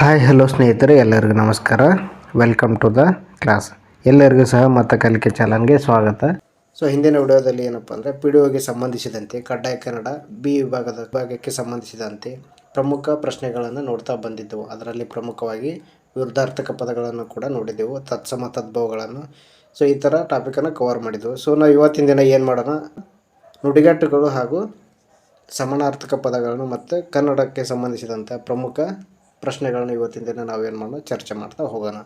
Hi hello ಸ್ನೇಹಿತರೆ, ಎಲ್ಲರಿಗೂ ನಮಸ್ಕಾರ. Welcome to the class. ಎಲ್ಲರಿಗೂ ಸಹ ಮತ್ತು ಕಲಿಕೆ ಚಾನಲ್ಗೆ ಸ್ವಾಗತ. ಸೊ ಹಿಂದಿನ ವಿಡಿಯೋದಲ್ಲಿ ಏನಪ್ಪ ಅಂದರೆ ಪಿ ಡಿ ಒಗೆ ಸಂಬಂಧಿಸಿದಂತೆ ಕಡ್ಡಾಯ ಕನ್ನಡ ಬಿ ವಿಭಾಗಕ್ಕೆ ಸಂಬಂಧಿಸಿದಂತೆ ಪ್ರಮುಖ ಪ್ರಶ್ನೆಗಳನ್ನು ನೋಡ್ತಾ ಬಂದಿದ್ದೆವು. ಅದರಲ್ಲಿ ಪ್ರಮುಖವಾಗಿ ವಿರುದ್ಧಾರ್ಥಕ ಪದಗಳನ್ನು ಕೂಡ ನೋಡಿದ್ದೆವು, ತತ್ಸಮ ತದ್ಭವಗಳನ್ನು. ಸೊ ಈ ಥರ ಟಾಪಿಕನ್ನು ಕವರ್ ಮಾಡಿದ್ದೆವು. ಸೊ ನಾವು ಇವತ್ತಿನ ದಿನ ಏನು ಮಾಡೋಣ, ನುಡಿಗಟ್ಟುಗಳು ಹಾಗೂ ಸಮಾನಾರ್ಥಕ ಪದಗಳನ್ನು ಮತ್ತು ಕನ್ನಡಕ್ಕೆ ಸಂಬಂಧಿಸಿದಂಥ ಪ್ರಮುಖ ಪ್ರಶ್ನೆಗಳನ್ನು ಇವತ್ತಿನ ದಿನ ನಾವೇನು ಮಾಡೋಣ, ಚರ್ಚೆ ಮಾಡ್ತಾ ಹೋಗೋಣ.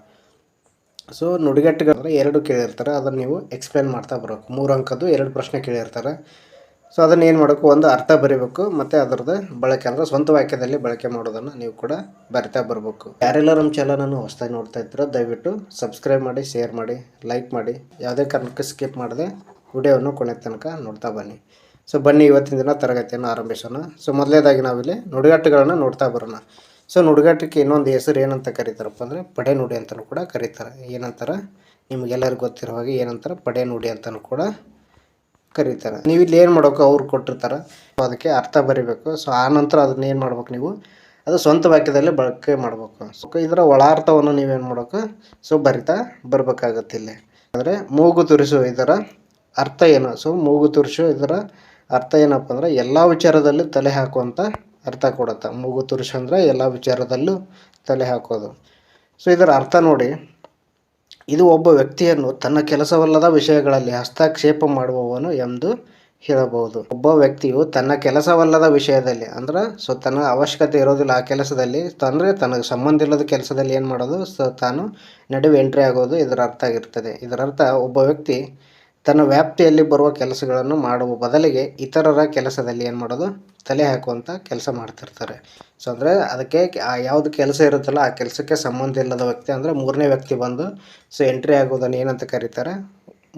ಸೊ ನುಡಿಗಟ್ಟುಗಳಂದರೆ 2 ಕೇಳಿರ್ತಾರೆ, ಅದನ್ನು ನೀವು ಎಕ್ಸ್ಪ್ಲೇನ್ ಮಾಡ್ತಾ ಬರಬೇಕು. 3 ಅಂಕದ್ದು 2 ಪ್ರಶ್ನೆ ಕೇಳಿರ್ತಾರೆ. ಸೊ ಅದನ್ನು ಏನು ಮಾಡಬೇಕು, ಒಂದು ಅರ್ಥ ಬರೀಬೇಕು ಮತ್ತು ಅದರದ್ದು ಬಳಕೆ ಅಂದರೆ ಸ್ವಂತ ವಾಕ್ಯದಲ್ಲಿ ಬಳಕೆ ಮಾಡೋದನ್ನು ನೀವು ಕೂಡ ಬರಿತಾ ಬರಬೇಕು. ಯಾರೆಲ್ಲ ನಮ್ಮ ಚಾನಲನ್ನು ಹೊಸದಾಗಿ ನೋಡ್ತಾ ಇದ್ದೀರೋ ದಯವಿಟ್ಟು ಸಬ್ಸ್ಕ್ರೈಬ್ ಮಾಡಿ, ಶೇರ್ ಮಾಡಿ, ಲೈಕ್ ಮಾಡಿ. ಯಾವುದೇ ಕಾರಣಕ್ಕೆ ಸ್ಕಿಪ್ ಮಾಡದೆ ವಿಡಿಯೋವನ್ನು ಕೊನೆ ತನಕ ನೋಡ್ತಾ ಬನ್ನಿ. ಸೊ ಬನ್ನಿ ಇವತ್ತಿನ ದಿನ ತರಗತಿಯನ್ನು ಆರಂಭಿಸೋಣ. ಸೊ ಮೊದಲನೇದಾಗಿ ನಾವಿಲ್ಲಿ ನುಡಿಗಟ್ಟುಗಳನ್ನು ನೋಡ್ತಾ ಬರೋಣ. ಸೊ ನುಡಿಗಟ್ಟಕ್ಕೆ ಇನ್ನೊಂದು ಹೆಸರು ಏನಂತ ಕರೀತಾರಪ್ಪ ಅಂದರೆ ಪಡೆ ನುಡಿ ಅಂತಲೂ ಕೂಡ ಕರೀತಾರೆ. ಏನಂತಾರೆ ನಿಮಗೆಲ್ಲರಿಗೂ ಗೊತ್ತಿರೋ ಹಾಗೆ ಏನಂತಾರೆ, ಪಡೆ ನುಡಿ ಅಂತಲೂ ಕೂಡ ಕರೀತಾರೆ. ನೀವು ಇಲ್ಲಿ ಏನು ಮಾಡಬೇಕು, ಅವ್ರು ಕೊಟ್ಟಿರ್ತಾರೆ, ಅದಕ್ಕೆ ಅರ್ಥ ಬರೀಬೇಕು. ಸೊ ಆ ನಂತರ ಅದನ್ನ ಏನು ಮಾಡ್ಬೇಕು, ನೀವು ಅದು ಸ್ವಂತ ವಾಕ್ಯದಲ್ಲಿ ಬಳಕೆ ಮಾಡಬೇಕು. ಸೊ ಇದರ ಒಳಾರ್ಥವನ್ನು ನೀವೇನು ಮಾಡಬೇಕು, ಸೊ ಬರಿತಾ ಬರಬೇಕಾಗತ್ತೆ. ಇಲ್ಲಿ ಅಂದರೆ ಮೂಗು ತುರಿಸು ಇದರ ಅರ್ಥ ಏನು. ಸೊ ಮೂಗು ತುರಿಸು ಇದರ ಅರ್ಥ ಏನಪ್ಪ ಅಂದರೆ ಎಲ್ಲ ವಿಚಾರದಲ್ಲೂ ತಲೆ ಹಾಕುವಂಥ ಅರ್ಥ ಕೊಡುತ್ತೆ. ಮೂಗು ತುರಿಸು ಅಂದರೆ ಎಲ್ಲ ವಿಚಾರದಲ್ಲೂ ತಲೆ ಹಾಕೋದು. ಸೊ ಇದರ ಅರ್ಥ ನೋಡಿ, ಇದು ಒಬ್ಬ ವ್ಯಕ್ತಿಯನ್ನು ತನ್ನ ಕೆಲಸವಲ್ಲದ ವಿಷಯಗಳಲ್ಲಿ ಹಸ್ತಕ್ಷೇಪ ಮಾಡುವವನು ಎಂದು ಹೇಳಬಹುದು. ಒಬ್ಬ ವ್ಯಕ್ತಿಯು ತನ್ನ ಕೆಲಸವಲ್ಲದ ವಿಷಯದಲ್ಲಿ ಅಂದ್ರೆ ಸೊ ತನ್ನ ಅವಶ್ಯಕತೆ ಇರೋದಿಲ್ಲ ಆ ಕೆಲಸದಲ್ಲಿ, ಅಂದರೆ ತನಗೆ ಸಂಬಂಧ ಇಲ್ಲದ ಕೆಲಸದಲ್ಲಿ ಏನು ಮಾಡೋದು, ಸೊ ತಾನು ನಡುವೆ ಎಂಟ್ರಿ ಆಗೋದು ಇದರ ಅರ್ಥ ಆಗಿರ್ತದೆ. ಇದರ ಅರ್ಥ ಒಬ್ಬ ವ್ಯಕ್ತಿ ತನ್ನ ವ್ಯಾಪ್ತಿಯಲ್ಲಿ ಬರುವ ಕೆಲಸಗಳನ್ನು ಮಾಡುವ ಬದಲಿಗೆ ಇತರರ ಕೆಲಸದಲ್ಲಿ ಏನು ಮಾಡೋದು, ತಲೆ ಹಾಕುವಂಥ ಕೆಲಸ ಮಾಡ್ತಿರ್ತಾರೆ. ಸೊ ಅಂದರೆ ಅದಕ್ಕೆ ಯಾವುದು ಕೆಲಸ ಇರುತ್ತಲ್ಲ ಆ ಕೆಲಸಕ್ಕೆ ಸಂಬಂಧ ಇಲ್ಲದ ವ್ಯಕ್ತಿ ಅಂದರೆ 3ನೇ ವ್ಯಕ್ತಿ ಬಂದು ಸೊ ಎಂಟ್ರಿ ಆಗೋದನ್ನು ಏನಂತ ಕರೀತಾರೆ,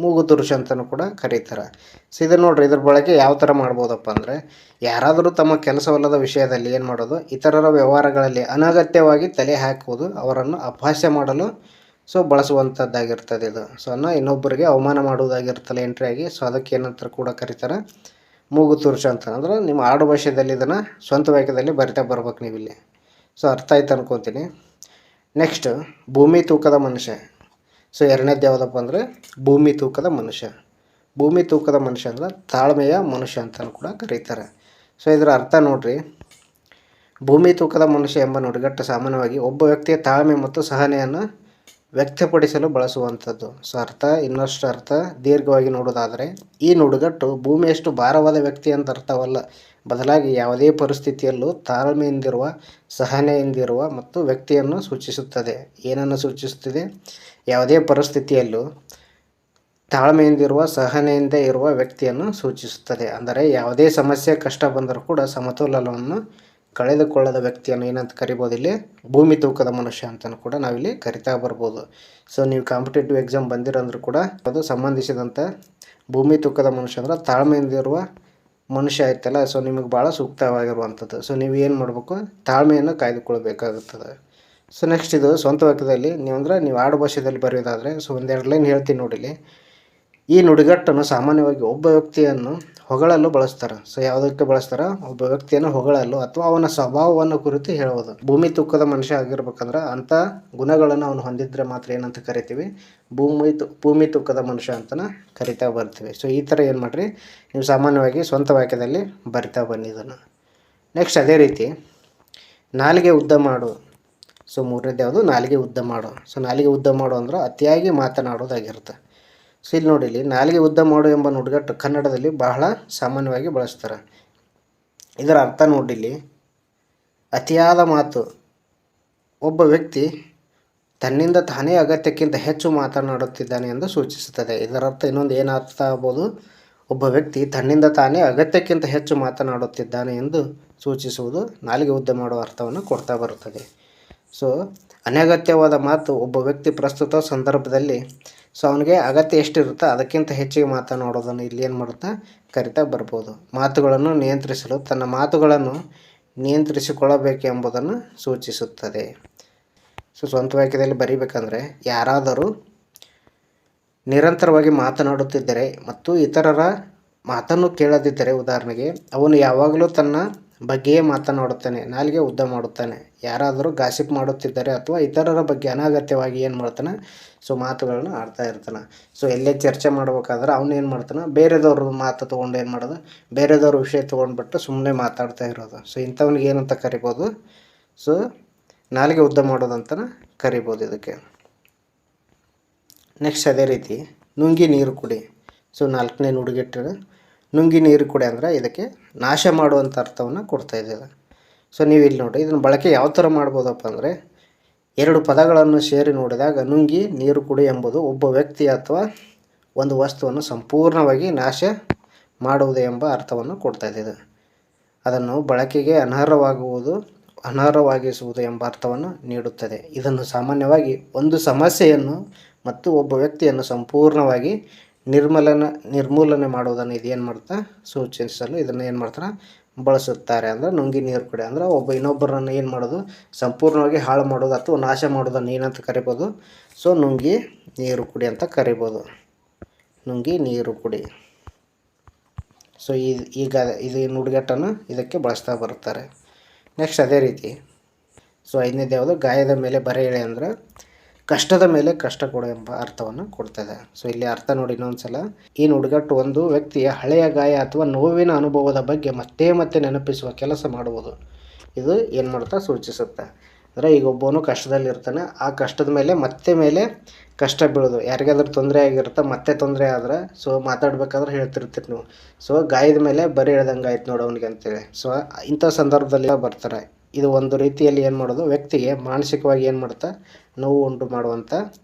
ಮೂಗು ತುರುಷು ಅಂತಲೂ ಕೂಡ ಕರೀತಾರೆ. ಸೊ ಇದು ನೋಡ್ರಿ, ಇದ್ರ ಬಳಕೆ ಯಾವ ಥರ ಮಾಡ್ಬೋದಪ್ಪ ಅಂದರೆ, ಯಾರಾದರೂ ತಮ್ಮ ಕೆಲಸವಲ್ಲದ ವಿಷಯದಲ್ಲಿ ಏನು ಮಾಡೋದು, ಇತರರ ವ್ಯವಹಾರಗಳಲ್ಲಿ ಅನಗತ್ಯವಾಗಿ ತಲೆ ಹಾಕುವುದು, ಅವರನ್ನು ಅಪಹಾಸ್ಯ ಮಾಡಲು ಸೊ ಬಳಸುವಂಥದ್ದಾಗಿರ್ತದೆ ಇದು. ಸೊ ಇನ್ನೊಬ್ಬರಿಗೆ ಅವಮಾನ ಮಾಡುವುದಾಗಿರ್ತಲ್ಲ ಎಂಟ್ರಿ ಆಗಿ. ಸೊ ಅದಕ್ಕೆ ಏನಂತ ಕೂಡ ಕರೀತಾರೆ, ಮೂಗು ತುರುಷು ಅಂತ. ಅಂದ್ರೆ ನಿಮ್ಮ ಆಡು ಭಾಷೆಯಲ್ಲಿ ಇದನ್ನು ಸ್ವಂತ ವಾಕ್ಯದಲ್ಲಿ ಬರಿತಾ ಬರ್ಬೇಕು ನೀವು ಇಲ್ಲಿ. ಸೊ ಅರ್ಥ ಆಯ್ತು ಅನ್ಕೊತೀನಿ. ನೆಕ್ಸ್ಟ್ ಭೂಮಿ ತೂಕದ ಮನುಷ್ಯ. ಸೊ ಎರಡನೇದು ಯಾವುದಪ್ಪ ಅಂದರೆ ಭೂಮಿ ತೂಕದ ಮನುಷ್ಯ. ಭೂಮಿ ತೂಕದ ಮನುಷ್ಯ ಅಂದರೆ ತಾಳ್ಮೆಯ ಮನುಷ್ಯ ಅಂತಲೂ ಕೂಡ ಕರೀತಾರೆ. ಸೊ ಇದರ ಅರ್ಥ ನೋಡ್ರಿ, ಭೂಮಿ ತೂಕದ ಮನುಷ್ಯ ಎಂಬ ನುಡಿಗಟ್ಟು ಸಾಮಾನ್ಯವಾಗಿ ಒಬ್ಬ ವ್ಯಕ್ತಿಯ ತಾಳ್ಮೆ ಮತ್ತು ಸಹನೆಯನ್ನು ವ್ಯಕ್ತಪಡಿಸಲು ಬಳಸುವಂಥದ್ದು. ಸೊ ಇನ್ನಷ್ಟು ಅರ್ಥ ದೀರ್ಘವಾಗಿ ನೋಡೋದಾದರೆ, ಈ ನುಡಿಗಟ್ಟು ಭೂಮಿಯಷ್ಟು ಭಾರವಾದ ವ್ಯಕ್ತಿ ಅಂತ ಅರ್ಥವಲ್ಲ, ಬದಲಾಗಿ ಯಾವುದೇ ಪರಿಸ್ಥಿತಿಯಲ್ಲೂ ತಾಳ್ಮೆಯಿಂದಿರುವ, ಸಹನೆಯಿಂದಿರುವ ಮತ್ತು ವ್ಯಕ್ತಿಯನ್ನು ಸೂಚಿಸುತ್ತದೆ. ಏನನ್ನು ಸೂಚಿಸುತ್ತದೆ, ಯಾವುದೇ ಪರಿಸ್ಥಿತಿಯಲ್ಲೂ ತಾಳ್ಮೆಯಿಂದಿರುವ, ಸಹನೆಯಿಂದ ಇರುವ ವ್ಯಕ್ತಿಯನ್ನು ಸೂಚಿಸುತ್ತದೆ. ಅಂದರೆ ಯಾವುದೇ ಸಮಸ್ಯೆ ಕಷ್ಟ ಬಂದರೂ ಕೂಡ ಸಮತೋಲನವನ್ನು ಕಳೆದುಕೊಳ್ಳದ ವ್ಯಕ್ತಿಯನ್ನು ಏನಂತ ಕರಿಬೋದು, ಇಲ್ಲಿ ಭೂಮಿ ತೂಕದ ಮನುಷ್ಯ ಅಂತಲೂ ಕೂಡ ನಾವಿಲ್ಲಿ ಕರಿತಾ ಬರ್ಬೋದು. ಸೊ ನೀವು ಕಾಂಪಿಟೇಟಿವ್ ಎಕ್ಸಾಮ್ ಬಂದಿರಂದ್ರೂ ಕೂಡ ಅದು ಸಂಬಂಧಿಸಿದಂಥ ಭೂಮಿ ತೂಕದ ಮನುಷ್ಯ ಅಂದ್ರೆ ತಾಳ್ಮೆಯಿಂದಿರುವ ಮನುಷ್ಯ ಆಯ್ತಲ್ಲ. ಸೊ ನಿಮಗೆ ಭಾಳ ಸೂಕ್ತವಾಗಿರುವಂಥದ್ದು. ಸೊ ನೀವು ಏನು ಮಾಡಬೇಕು, ತಾಳ್ಮೆಯನ್ನು ಕಾಯ್ದುಕೊಳ್ಬೇಕಾಗುತ್ತದೆ. ಸೊ ನೆಕ್ಸ್ಟ್ ಇದು ಸ್ವಂತ ವಾಕ್ಯದಲ್ಲಿ ನೀವು ಆಡು ಭಾಷೆಯಲ್ಲಿ ಬರೆಯೋದಾದರೆ ಸೊ 1-2 ಲೈನ್ ಹೇಳ್ತೀನಿ ನೋಡಿಲಿ. ಈ ನುಡಿಗಟ್ಟನ್ನು ಸಾಮಾನ್ಯವಾಗಿ ಒಬ್ಬ ವ್ಯಕ್ತಿಯನ್ನು ಹೊಗಳಲು ಬಳಸ್ತಾರೆ. ಸೊ ಯಾವುದಕ್ಕೆ ಬಳಸ್ತಾರೆ, ಒಬ್ಬ ವ್ಯಕ್ತಿಯನ್ನು ಹೊಗಳಲು ಅಥವಾ ಅವನ ಸ್ವಭಾವವನ್ನು ಕುರಿತು ಹೇಳುವುದು. ಭೂಮಿ ತೂಕದ ಮನುಷ್ಯ ಆಗಿರ್ಬೇಕಂದ್ರೆ ಅಂಥ ಗುಣಗಳನ್ನು ಅವನು ಹೊಂದಿದ್ರೆ ಮಾತ್ರ ಏನಂತ ಕರಿತೀವಿ, ಭೂಮಿ ತೂಕದ ಮನುಷ್ಯ ಅಂತಲೇ ಕರಿತಾ ಬರ್ತೀವಿ. ಸೊ ಈ ಥರ ಏನು ಮಾಡಿರಿ, ನೀವು ಸಾಮಾನ್ಯವಾಗಿ ಸ್ವಂತ ವಾಕ್ಯದಲ್ಲಿ ಬರಿತಾ ಬನ್ನಿ ಇದನ್ನು. ನೆಕ್ಸ್ಟ್ ಅದೇ ರೀತಿ ನಾಲಿಗೆ ಉದ್ದ ಮಾಡು. ಸೊ 3ನೇದು ಯಾವುದು, ನಾಲಿಗೆ ಉದ್ದ ಮಾಡು. ಸೊ ನಾಲಿಗೆ ಉದ್ದ ಮಾಡು ಅಂದ್ರೆ ಅತಿಯಾಗಿ ಮಾತನಾಡೋದಾಗಿರುತ್ತೆ. ಸೊ ಇಲ್ಲಿ ನೋಡಿ, ಇಲ್ಲಿ ನಾಲಿಗೆ ಉದ್ದ ಮಾಡು ಎಂಬ ನುಡಿಗಟ್ಟು ಕನ್ನಡದಲ್ಲಿ ಬಹಳ ಸಾಮಾನ್ಯವಾಗಿ ಬಳಸ್ತಾರೆ. ಇದರ ಅರ್ಥ ನೋಡಿಲಿ, ಅತಿಯಾದ ಮಾತು. ಒಬ್ಬ ವ್ಯಕ್ತಿ ತನ್ನಿಂದ ತಾನೇ ಅಗತ್ಯಕ್ಕಿಂತ ಹೆಚ್ಚು ಮಾತನಾಡುತ್ತಿದ್ದಾನೆ ಎಂದು ಸೂಚಿಸುತ್ತದೆ. ಇದರ ಅರ್ಥ ಇನ್ನೊಂದು ಏನು ಅರ್ಥ ಆಗ್ಬೋದು, ಒಬ್ಬ ವ್ಯಕ್ತಿ ತನ್ನಿಂದ ತಾನೇ ಅಗತ್ಯಕ್ಕಿಂತ ಹೆಚ್ಚು ಮಾತನಾಡುತ್ತಿದ್ದಾನೆ ಎಂದು ಸೂಚಿಸುವುದು ನಾಲಿಗೆ ಉದ್ದ ಮಾಡುವ ಅರ್ಥವನ್ನು ಕೊಡ್ತಾ ಬರುತ್ತದೆ. ಸೊ ಅನಗತ್ಯವಾದ ಮಾತು, ಒಬ್ಬ ವ್ಯಕ್ತಿ ಪ್ರಸ್ತುತ ಸಂದರ್ಭದಲ್ಲಿ ಸೊ ಅವನಿಗೆ ಅಗತ್ಯ ಎಷ್ಟಿರುತ್ತೋ ಅದಕ್ಕಿಂತ ಹೆಚ್ಚಿಗೆ ಮಾತನಾಡೋದನ್ನು ಇಲ್ಲಿ ಏನು ಮಾಡುತ್ತಾ ಕರಿತಾ ಬರ್ಬೋದು. ಮಾತುಗಳನ್ನು ನಿಯಂತ್ರಿಸಲು ತನ್ನ ಮಾತುಗಳನ್ನು ನಿಯಂತ್ರಿಸಿಕೊಳ್ಳಬೇಕು ಎಂಬುದನ್ನು ಸೂಚಿಸುತ್ತದೆ. ಸೊ ಸ್ವಂತ ವಾಕ್ಯದಲ್ಲಿ ಬರೀಬೇಕಂದ್ರೆ, ಯಾರಾದರೂ ನಿರಂತರವಾಗಿ ಮಾತನಾಡುತ್ತಿದ್ದರೆ ಮತ್ತು ಇತರರ ಮಾತನ್ನು ಕೇಳದಿದ್ದರೆ, ಉದಾಹರಣೆಗೆ ಅವನು ಯಾವಾಗಲೂ ತನ್ನ ಬಗ್ಗೆಯೇ ಮಾತನಾಡುತ್ತಾನೆ, ನಾಲಿಗೆ ಉದ್ದ ಮಾಡುತ್ತಾನೆ. ಯಾರಾದರೂ ಗಾಸಿಪ್ ಮಾಡುತ್ತಿದ್ದರೆ ಅಥವಾ ಇತರರ ಬಗ್ಗೆ ಅನಗತ್ಯವಾಗಿ ಏನು ಮಾಡ್ತಾನೆ, ಸೊ ಮಾತುಗಳನ್ನ ಆಡ್ತಾ ಇರ್ತಾನೆ. ಸೊ ಎಲ್ಲೇ ಚರ್ಚೆ ಮಾಡ್ಬೇಕಾದ್ರೆ ಅವ್ನು ಏನು ಮಾಡ್ತಾನೆ, ಬೇರೆದವ್ರ ಮಾತು ತೊಗೊಂಡು ಏನು ಮಾಡೋದು, ಬೇರೆದವ್ರ ವಿಷಯ ತೊಗೊಂಡ್ಬಿಟ್ಟು ಸುಮ್ಮನೆ ಮಾತಾಡ್ತಾ ಇರೋದು. ಸೊ ಇಂಥವ್ನಿಗೆ ಏನಂತ ಕರಿಬೋದು, ಸೊ ನಾಲಿಗೆ ಉದ್ದ ಮಾಡೋದಂತನ ಕರಿಬೋದು ಇದಕ್ಕೆ. ನೆಕ್ಸ್ಟ್ ಅದೇ ರೀತಿ ನುಂಗಿ ನೀರು ಕುಡಿ. ಸೊ 4ನೇ ನುಡಿಗಟ್ಟು ನುಂಗಿ ನೀರು ಕುಡಿ ಅಂದರೆ ಇದಕ್ಕೆ ನಾಶ ಮಾಡುವಂಥ ಅರ್ಥವನ್ನು ಕೊಡ್ತಾ ಇದ್ದೇವೆ. ಸೊ ನೀವು ಇಲ್ಲಿ ನೋಡಿ, ಇದನ್ನು ಬಳಕೆ ಯಾವ ಥರ ಮಾಡ್ಬೋದಪ್ಪ ಅಂದರೆ, 2 ಪದಗಳನ್ನು ಸೇರಿ ನೋಡಿದಾಗ ನುಂಗಿ ನೀರು ಕುಡಿ ಎಂಬುದು ಒಬ್ಬ ವ್ಯಕ್ತಿ ಅಥವಾ ಒಂದು ವಸ್ತುವನ್ನು ಸಂಪೂರ್ಣವಾಗಿ ನಾಶ ಮಾಡುವುದು ಎಂಬ ಅರ್ಥವನ್ನು ಕೊಡ್ತಾ ಇದೆ. ಅದನ್ನು ಬಳಕೆಗೆ ಅನರ್ಹವಾಗಿಸುವುದು ಎಂಬ ಅರ್ಥವನ್ನು ನೀಡುತ್ತದೆ. ಇದನ್ನು ಸಾಮಾನ್ಯವಾಗಿ ಒಂದು ಸಮಸ್ಯೆಯನ್ನು ಮತ್ತು ಒಬ್ಬ ವ್ಯಕ್ತಿಯನ್ನು ಸಂಪೂರ್ಣವಾಗಿ ನಿರ್ಮೂಲನೆ ಮಾಡುವುದನ್ನು ಇದೇನು ಮಾಡ್ತಾ ಸೂಚಿಸಲು ಇದನ್ನು ಏನು ಮಾಡ್ತಾರೆ, ಬಳಸುತ್ತಾರೆ. ಅಂದರೆ ನುಂಗಿ ನೀರು ಕುಡಿ ಅಂದರೆ ಇನ್ನೊಬ್ಬರನ್ನು ಏನು ಮಾಡೋದು, ಸಂಪೂರ್ಣವಾಗಿ ಹಾಳು ಮಾಡೋದು ಅಥವಾ ನಾಶ ಮಾಡೋದನ್ನು ಏನಂತ ಕರಿಬೋದು, ಸೊ ನುಂಗಿ ನೀರು ಕುಡಿ ಅಂತ ಕರಿಬೋದು. ನುಂಗಿ ನೀರು ಕುಡಿ. ಸೊ ಈಗ ಇದು ನುಡಿಗಟ್ಟನ್ನು ಇದಕ್ಕೆ ಬಳಸ್ತಾ ಬರುತ್ತಾರೆ. ನೆಕ್ಸ್ಟ್ ಅದೇ ರೀತಿ ಸೊ 5ನೇದು ಯಾವುದು, ಗಾಯದ ಮೇಲೆ ಬರೆ ಎಳೆ ಅಂದರೆ ಕಷ್ಟದ ಮೇಲೆ ಕಷ್ಟ ಕೊಡು ಎಂಬ ಅರ್ಥವನ್ನು ಕೊಡ್ತದೆ. ಸೊ ಇಲ್ಲಿ ಅರ್ಥ ನೋಡಿ ಇನ್ನೊಂದು ಸಲ. ಈ ನುಡಿಗಟ್ಟು ಒಂದು ವ್ಯಕ್ತಿಯ ಹಳೆಯ ಗಾಯ ಅಥವಾ ನೋವಿನ ಅನುಭವದ ಬಗ್ಗೆ ಮತ್ತೆ ಮತ್ತೆ ನೆನಪಿಸುವ ಕೆಲಸ ಮಾಡುವುದು. ಇದು ಏನು ಮಾಡ್ತಾ ಸೂಚಿಸುತ್ತೆ ಅಂದರೆ, ಈಗ ಒಬ್ಬನು ಕಷ್ಟದಲ್ಲಿರ್ತಾನೆ, ಆ ಕಷ್ಟದ ಮೇಲೆ ಕಷ್ಟ ಬೀಳೋದು. ಯಾರಿಗಾದ್ರೂ ತೊಂದರೆ ಆಗಿರುತ್ತೆ, ಮತ್ತೆ ತೊಂದರೆ ಆದ್ರೆ ಸೊ ಮಾತಾಡ್ಬೇಕಾದ್ರೆ ಹೇಳ್ತಿರ್ತೀರಿ ನೀವು, ಸೊ ಗಾಯದ ಮೇಲೆ ಬರೀ ಹೇಳ್ದಂಗೆ ಆಯ್ತು ನೋಡು ಅವನಿಗೆ ಅಂತೇಳಿ. ಸೊ ಇಂಥ ಸಂದರ್ಭದಲ್ಲಿ ಬರ್ತಾರೆ. ಇದು ಒಂದು ರೀತಿಯಲ್ಲಿ ಏನು ಮಾಡೋದು, ವ್ಯಕ್ತಿಗೆ ಮಾನಸಿಕವಾಗಿ ಏನು ಮಾಡ್ತಾ ನೋವು ಉಂಟು ಮಾಡುವಂಥ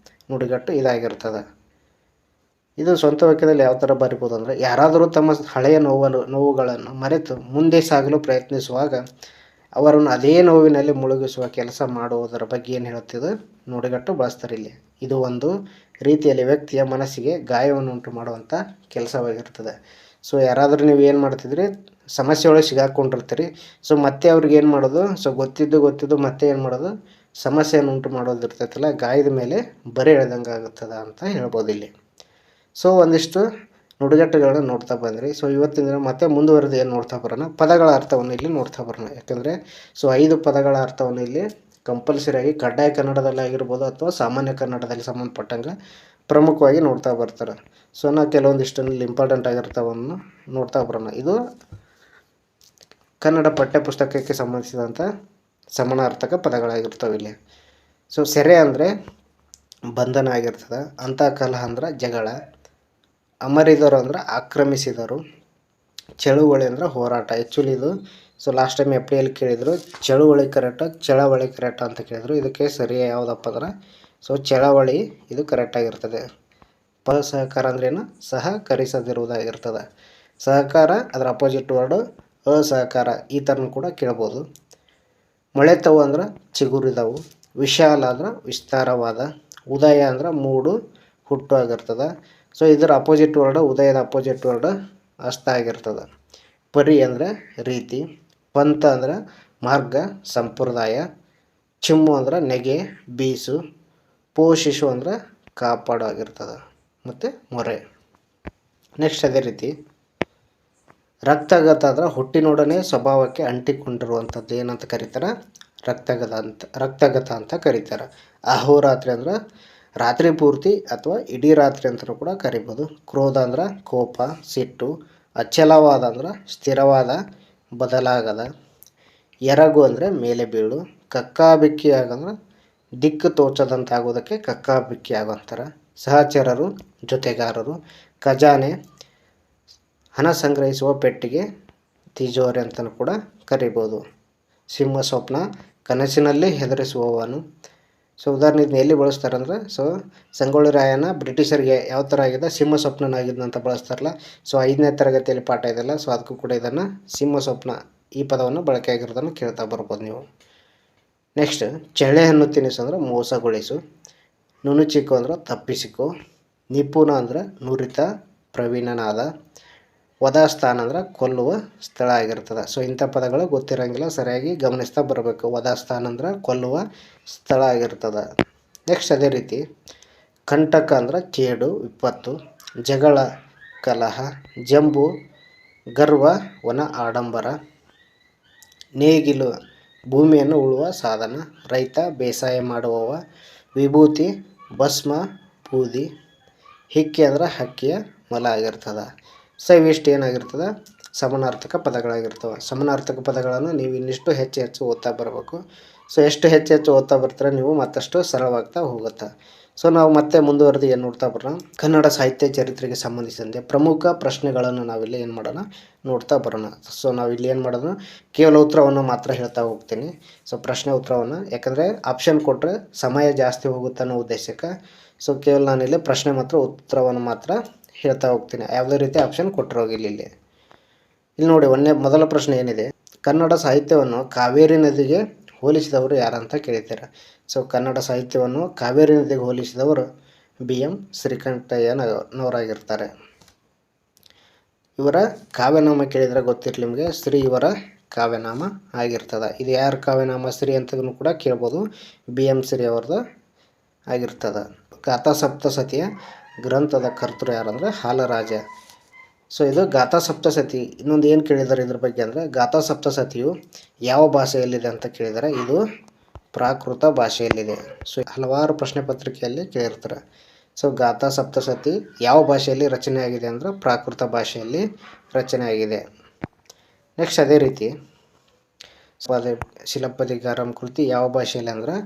ನುಡಿಗಟ್ಟು ಇದಾಗಿರ್ತದೆ. ಇದು ಸ್ವಂತ ವಾಕ್ಯದಲ್ಲಿ ಯಾವ ಥರ ಬರಿಬೋದು ಅಂದರೆ, ಯಾರಾದರೂ ತಮ್ಮ ಹಳೆಯ ನೋವುಗಳನ್ನು ಮರೆತು ಮುಂದೆ ಸಾಗಲು ಪ್ರಯತ್ನಿಸುವಾಗ ಅವರನ್ನು ಅದೇ ನೋವಿನಲ್ಲಿ ಮುಳುಗಿಸುವ ಕೆಲಸ ಮಾಡುವುದರ ಬಗ್ಗೆ ಏನು ಹೇಳುತ್ತಿದೆ ನುಡಿಗಟ್ಟು ಬಳಸ್ತಾರೆ ಇಲ್ಲಿ. ಇದು ಒಂದು ರೀತಿಯಲ್ಲಿ ವ್ಯಕ್ತಿಯ ಮನಸ್ಸಿಗೆ ಗಾಯವನ್ನು ಉಂಟು ಮಾಡುವಂಥ ಕೆಲಸವಾಗಿರ್ತದೆ. ಸೊ ಯಾರಾದರೂ ನೀವು ಏನು ಮಾಡ್ತಿದ್ರಿ, ಸಮಸ್ಯೆ ಒಳಗೆ ಸಿಗಾಕೊಂಡಿರ್ತೀರಿ. ಸೊ ಮತ್ತೆ ಅವ್ರಿಗೆ ಏನು ಮಾಡೋದು, ಸೊ ಗೊತ್ತಿದ್ದು ಮತ್ತೆ ಏನು ಮಾಡೋದು, ಸಮಸ್ಯೆಯನ್ನು ಉಂಟು ಮಾಡೋದು ಇರ್ತೈತಲ್ಲ, ಗಾಯದ ಮೇಲೆ ಬರೆ ಎಳೆದಂಗೆ ಆಗುತ್ತದೆ ಅಂತ ಹೇಳ್ಬೋದು ಇಲ್ಲಿ. ಸೊ ಒಂದಿಷ್ಟು ನುಡಿಗಟ್ಟುಗಳನ್ನ ನೋಡ್ತಾ ಬಂದ್ರಿ. ಸೊ ಇವತ್ತಿನ ದಿನ ಮತ್ತೆ ಮುಂದುವರೆದು ಏನು ನೋಡ್ತಾ ಬರೋಣ, ಪದಗಳ ಅರ್ಥವನ್ನು ಇಲ್ಲಿ ನೋಡ್ತಾ ಬರೋಣ. ಯಾಕಂದರೆ ಸೊ 5 ಪದಗಳ ಅರ್ಥವನ್ನು ಇಲ್ಲಿ ಕಂಪಲ್ಸರಿಯಾಗಿ ಕಡ್ಡಾಯ ಕನ್ನಡದಲ್ಲಿ ಆಗಿರ್ಬೋದು ಅಥವಾ ಸಾಮಾನ್ಯ ಕನ್ನಡದಲ್ಲಿ ಸಂಬಂಧಪಟ್ಟಂಗೆ ಪ್ರಮುಖವಾಗಿ ನೋಡ್ತಾ ಬರ್ತಾರೆ. ಸೊ ನಾವು ಕೆಲವೊಂದಿಷ್ಟಲ್ಲಿ ಇಂಪಾರ್ಟೆಂಟ್ ಆಗಿರ್ತಾವನ್ನು ನೋಡ್ತಾ ಬರೋಣ. ಇದು ಕನ್ನಡ ಪಠ್ಯಪುಸ್ತಕಕ್ಕೆ ಸಂಬಂಧಿಸಿದಂಥ ಸಮಾನಾರ್ಥಕ ಪದಗಳಾಗಿರ್ತವೆ ಇಲ್ಲಿ. ಸೊ ಸೆರೆ ಅಂದರೆ ಬಂಧನ ಆಗಿರ್ತದೆ, ಅಂತಃಕಲಹ ಅಂದ್ರೆ ಜಗಳ, ಅಮರಿದರು ಅಂದ್ರೆ ಆಕ್ರಮಿಸಿದರು, ಚಳುವಳಿ ಅಂದರೆ ಹೋರಾಟ. ಆ್ಯಕ್ಚುಲಿ ಇದು ಸೊ ಲಾಸ್ಟ್ ಟೈಮ್ ಎಪ್ರಿಯಲ್ಲಿ ಕೇಳಿದರು, ಚಳುವಳಿ ಕರೆಕ್ಟ್ ಅಂತ ಕೇಳಿದರು. ಇದಕ್ಕೆ ಸರಿ ಯಾವುದಪ್ಪ ಅಂದ್ರೆ ಸೊ ಚಳವಳಿ ಇದು ಕರೆಕ್ಟಾಗಿರ್ತದೆ. ಸಹಕಾರ ಅಂದ್ರೇನು, ಸಹಕರಿಸದಿರುವುದಾಗಿರ್ತದೆ. ಸಹಕಾರ ಅದರ ಅಪೋಸಿಟ್ ವರ್ಡು ಅಸಹಕಾರ, ಈ ಥರನೂ ಕೂಡ ಕೇಳ್ಬೋದು. ಮೊಳೆತವು ಅಂದ್ರೆ ಚಿಗುರಿದವು, ವಿಶಾಲ ಅಂದ್ರೆ ವಿಸ್ತಾರವಾದ, ಉದಯ ಅಂದ್ರೆ ಮೂಡು ಹುಟ್ಟು ಆಗಿರ್ತದೆ. ಸೊ ಇದರ ಅಪೋಸಿಟ್ ವರ್ಡ್, ಉದಯದ ಅಪೋಸಿಟ್ ವರ್ಡ್ ಅಸ್ತ ಆಗಿರ್ತದೆ. ಪರಿ ಅಂದರೆ ರೀತಿ, ಪಂಥ ಅಂದರೆ ಮಾರ್ಗ ಸಂಪ್ರದಾಯ, ಚಿಮ್ಮು ಅಂದ್ರೆ ನೆಗೆ ಬೀಸು, ಪೋಷಿಸು ಅಂದ್ರೆ ಕಾಪಾಡು ಆಗಿರ್ತದೆ, ಮತ್ತು ಮೊರೆ. ನೆಕ್ಸ್ಟ್ ಅದೇ ರೀತಿ ರಕ್ತಗತ ಅಂದ್ರೆ ಹುಟ್ಟಿನೊಡನೆ ಸ್ವಭಾವಕ್ಕೆ ಅಂಟಿಕೊಂಡಿರುವಂಥದ್ದು ಏನಂತ ಕರೀತಾರೆ, ರಕ್ತಗತ ಅಂತ ಕರೀತಾರೆ. ಅಹೋರಾತ್ರಿ ಅಂದ್ರೆ ರಾತ್ರಿ ಪೂರ್ತಿ ಅಥವಾ ಇಡೀ ರಾತ್ರಿ ಅಂತಲೂ ಕೂಡ ಕರಿಬೋದು. ಕ್ರೋಧ ಅಂದ್ರೆ ಕೋಪ, ಸಿಟ್ಟು. ಅಚಲವಾದ ಅಂದ್ರೆ ಸ್ಥಿರವಾದ, ಬದಲಾಗದ. ಎರಗು ಅಂದರೆ ಮೇಲೆ ಬೀಳು. ಕಕ್ಕಾಬಿಕ್ಕಿ ಆಗಂದ್ರೆ ದಿಕ್ಕು ತೋಚದಂತಾಗೋದಕ್ಕೆ ಕಕ್ಕಾಬಿಕ್ಕಿ ಆಗೋಂತಾರೆ. ಸಹಚರರು, ಜೊತೆಗಾರರು. ಖಜಾನೆ ಹಣ ಸಂಗ್ರಹಿಸುವ ಪೆಟ್ಟಿಗೆ, ತಿಜೋರಿ ಅಂತಲೂ ಕೂಡ ಕರಿಬೋದು. ಸಿಂಹ ಸ್ವಪ್ನ ಕನಸಿನಲ್ಲಿ ಹೆದರಿಸುವವನು. ಸೊ ಉದಾಹರಣೆ ಇದನ್ನ ಎಲ್ಲಿ ಬಳಸ್ತಾರೆ ಅಂದರೆ, ಸೊ ಸಂಗೊಳ್ಳಿ ರಾಯಣ್ಣ ಬ್ರಿಟಿಷರಿಗೆ ಯಾವ ಥರ ಆಗಿದೆ, ಸಿಂಹ ಸ್ವಪ್ನನಾಗಿದ್ದಂತ ಬಳಸ್ತಾರಲ್ಲ. ಸೊ 5ನೇ ತರಗತಿಯಲ್ಲಿ ಪಾಠ ಇದೆಯಲ್ಲ, ಸೊ ಅದಕ್ಕೂ ಕೂಡ ಇದನ್ನು ಸಿಂಹ ಸ್ವಪ್ನ ಈ ಪದವನ್ನು ಬಳಕೆ ಆಗಿರೋದನ್ನು ಕೇಳ್ತಾ ಬರ್ಬೋದು ನೀವು. ನೆಕ್ಸ್ಟ್ ಚಳ್ಳೆಹಣ್ಣು ತಿನಿಸು ಅಂದರೆ ಮೋಸಗೊಳಿಸು. ನುಣುಚಿಕೋ ಅಂದ್ರೆ ತಪ್ಪಿಸಿಕೋ. ನಿಪುಣ ಅಂದ್ರೆ ನುರಿತ ಪ್ರವೀಣನಾದ. ವಧಾಸ್ಥಾನ ಅಂದ್ರೆ ಕೊಲ್ಲುವ ಸ್ಥಳ ಆಗಿರ್ತದೆ. ಸೊ ಇಂಥ ಪದಗಳು ಗೊತ್ತಿರೋಂಗಿಲ್ಲ, ಸರಿಯಾಗಿ ಗಮನಿಸ್ತಾ ಬರಬೇಕು. ವಧಾಸ್ಥಾನ ಅಂದ್ರೆ ಕೊಲ್ಲುವ ಸ್ಥಳ ಆಗಿರ್ತದೆ. ನೆಕ್ಸ್ಟ್ ಅದೇ ರೀತಿ ಕಂಟಕ ಅಂದ್ರೆ ಕೇಡು, ವಿಪತ್ತು. ಜಗಳ, ಕಲಹ. ಜಂಬು, ಗರ್ವ, ವನ ಆಡಂಬರ. ನೇಗಿಲು ಭೂಮಿಯನ್ನು ಉಳುವ ಸಾಧನ, ರೈತ ಬೇಸಾಯ ಮಾಡುವವ, ವಿಭೂತಿ ಭಸ್ಮ ಬೂದಿ, ಹಿಕ್ಕಿ ಅಂದ್ರೆ ಹಕ್ಕಿಯ ಮೊಲ ಆಗಿರ್ತದೆ. ಸೊ ಇವಿಷ್ಟು ಏನಾಗಿರ್ತದೆ ಸಮಾನಾರ್ಥಕ ಪದಗಳಾಗಿರ್ತವೆ. ಸಮಾನಾರ್ಥಕ ಪದಗಳನ್ನು ನೀವು ಇನ್ನಿಷ್ಟು ಹೆಚ್ಚು ಹೆಚ್ಚು ಓದ್ತಾ ಬರಬೇಕು. ಸೊ ಎಷ್ಟು ಹೆಚ್ಚು ಹೆಚ್ಚು ಓದ್ತಾ ಬರ್ತಾರೆ ನೀವು ಮತ್ತಷ್ಟು ಸರಳವಾಗ್ತಾ ಹೋಗುತ್ತೆ. ಸೊ ನಾವು ಮತ್ತೆ ಮುಂದುವರೆದು ಏನು ನೋಡ್ತಾ ಬರೋಣ, ಕನ್ನಡ ಸಾಹಿತ್ಯ ಚರಿತ್ರೆಗೆ ಸಂಬಂಧಿಸಿದಂತೆ ಪ್ರಮುಖ ಪ್ರಶ್ನೆಗಳನ್ನು ನಾವಿಲ್ಲಿ ಏನು ಮಾಡೋಣ ನೋಡ್ತಾ ಬರೋಣ. ಸೊ ನಾವಿಲ್ಲಿ ಏನು ಮಾಡೋಣ, ಕೇವಲ ಉತ್ತರವನ್ನು ಮಾತ್ರ ಹೇಳ್ತಾ ಹೋಗ್ತೀನಿ. ಸೊ ಪ್ರಶ್ನೆ ಉತ್ತರವನ್ನು, ಯಾಕಂದರೆ ಆಪ್ಷನ್ ಕೊಟ್ಟರೆ ಸಮಯ ಜಾಸ್ತಿ ಹೋಗುತ್ತೆ ಅನ್ನೋ ಉದ್ದೇಶಕ್ಕೆ ಸೊ ಕೇವಲ ನಾನಿಲ್ಲಿ ಪ್ರಶ್ನೆ ಮಾತ್ರ ಉತ್ತರವನ್ನು ಮಾತ್ರ ಹೇಳ್ತಾ ಹೋಗ್ತೀನಿ. ಯಾವುದೇ ರೀತಿ ಆಪ್ಷನ್ ಕೊಟ್ಟಿರೋಗಿಲ್ಲ ಇಲ್ಲಿ. ನೋಡಿ ಮೊದಲ ಪ್ರಶ್ನೆ ಏನಿದೆ, ಕನ್ನಡ ಸಾಹಿತ್ಯವನ್ನು ಕಾವೇರಿ ನದಿಗೆ ಹೋಲಿಸಿದವರು ಯಾರಂತ ಕೇಳಿದ್ದಾರೆ. ಸೊ ಕನ್ನಡ ಸಾಹಿತ್ಯವನ್ನು ಕಾವೇರಿ ನದಿಗೆ ಹೋಲಿಸಿದವರು BM ಶ್ರೀಕಂಠಯ್ಯನವರಾಗಿರ್ತಾರೆ. ಇವರ ಕಾವ್ಯನಾಮ ಕೇಳಿದರೆ ಗೊತ್ತಿರಲಿ ನಿಮಗೆ, ಶ್ರೀ ಇವರ ಕಾವ್ಯನಾಮ ಆಗಿರ್ತದೆ. ಇದು ಯಾರ ಕಾವ್ಯನಾಮ ಶ್ರೀ ಅಂತಲೂ ಕೂಡ ಕೇಳ್ಬೋದು, BM ಶ್ರೀ ಅವ್ರದ್ದು ಆಗಿರ್ತದೆ. ಗಾಥಾ ಸಪ್ತಸತಿಯ ಗ್ರಂಥದ ಕರ್ತೃ ಯಾರಂದರೆ ಹಾಲರಾಜ. ಸೊ ಇದು ಗಾಥಾ ಸಪ್ತಸತಿ. ಇನ್ನೊಂದು ಏನು ಕೇಳಿದ್ದಾರೆ ಇದ್ರ ಬಗ್ಗೆ ಅಂದರೆ, ಗಾಥಾ ಸಪ್ತಸತಿಯು ಯಾವ ಭಾಷೆಯಲ್ಲಿದೆ ಅಂತ ಕೇಳಿದರೆ ಇದು ಪ್ರಾಕೃತ ಭಾಷೆಯಲ್ಲಿದೆ. ಸೊ ಹಲವಾರು ಪ್ರಶ್ನೆ ಪತ್ರಿಕೆಯಲ್ಲಿ ಕೇಳಿರ್ತಾರೆ. ಸೊ ಗಾಥಾ ಸಪ್ತಸತಿ ಯಾವ ಭಾಷೆಯಲ್ಲಿ ರಚನೆ ಆಗಿದೆ ಅಂದರೆ ಪ್ರಾಕೃತ ಭಾಷೆಯಲ್ಲಿ ರಚನೆ ಆಗಿದೆ. ನೆಕ್ಸ್ಟ್ ಅದೇ ರೀತಿ ಶಿಲಪ್ಪದಿಗಾರಂ ಕೃತಿ ಯಾವ ಭಾಷೆಯಲ್ಲಿ ಅಂದರೆ